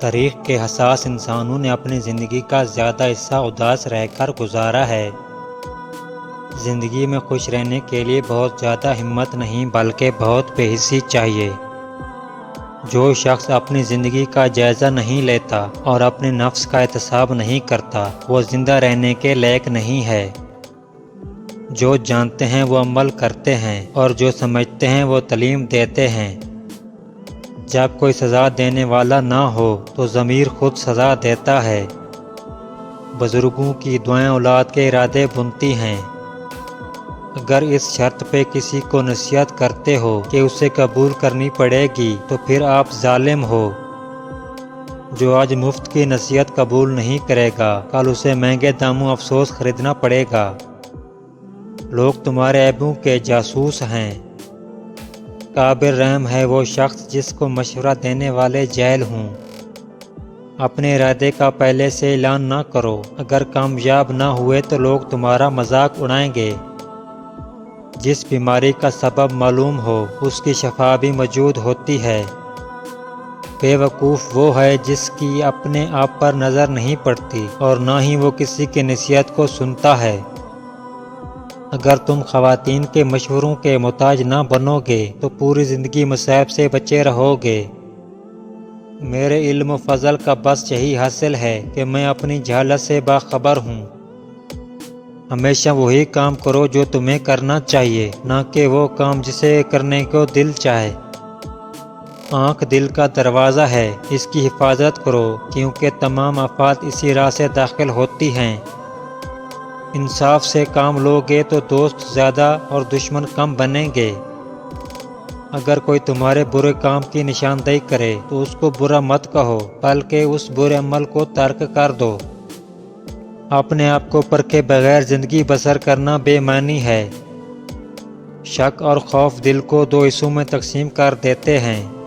تاریخ کے حساس انسانوں نے اپنی زندگی کا زیادہ حصہ اداس رہ کر گزارا ہے۔ زندگی میں خوش رہنے کے لیے بہت زیادہ ہمت نہیں بلکہ بہت بے حسی چاہیے۔ جو شخص اپنی زندگی کا جائزہ نہیں لیتا اور اپنے نفس کا احتساب نہیں کرتا وہ زندہ رہنے کے لائق نہیں ہے۔ جو جانتے ہیں وہ عمل کرتے ہیں اور جو سمجھتے ہیں وہ تعلیم دیتے ہیں۔ جب کوئی سزا دینے والا نہ ہو تو ضمیر خود سزا دیتا ہے۔ بزرگوں کی دعائیں اولاد کے ارادے بنتی ہیں۔ اگر اس شرط پہ کسی کو نصیحت کرتے ہو کہ اسے قبول کرنی پڑے گی تو پھر آپ ظالم ہو۔ جو آج مفت کی نصیحت قبول نہیں کرے گا کل اسے مہنگے داموں افسوس خریدنا پڑے گا۔ لوگ تمہارے عیبوں کے جاسوس ہیں۔ قابل رحم ہے وہ شخص جس کو مشورہ دینے والے جاہل ہوں۔ اپنے ارادے کا پہلے سے اعلان نہ کرو، اگر کامیاب نہ ہوئے تو لوگ تمہارا مذاق اڑائیں گے۔ جس بیماری کا سبب معلوم ہو اس کی شفا بھی موجود ہوتی ہے۔ بے وقوف وہ ہے جس کی اپنے آپ پر نظر نہیں پڑتی اور نہ ہی وہ کسی کی نصیحت کو سنتا ہے۔ اگر تم خواتین کے مشوروں کے محتاج نہ بنو گے تو پوری زندگی مصائب سے بچے رہو گے۔ میرے علم و فضل کا بس یہی حاصل ہے کہ میں اپنی جہالت سے باخبر ہوں۔ ہمیشہ وہی کام کرو جو تمہیں کرنا چاہیے، نہ کہ وہ کام جسے کرنے کو دل چاہے۔ آنکھ دل کا دروازہ ہے، اس کی حفاظت کرو کیونکہ تمام آفات اسی راہ سے داخل ہوتی ہیں۔ انصاف سے کام لوگے تو دوست زیادہ اور دشمن کم بنیں گے۔ اگر کوئی تمہارے برے کام کی نشاندہی کرے تو اس کو برا مت کہو بلکہ اس برے عمل کو ترک کر دو۔ اپنے آپ کو پرکھے بغیر زندگی بسر کرنا بے معنی ہے۔ شک اور خوف دل کو دو حصوں میں تقسیم کر دیتے ہیں۔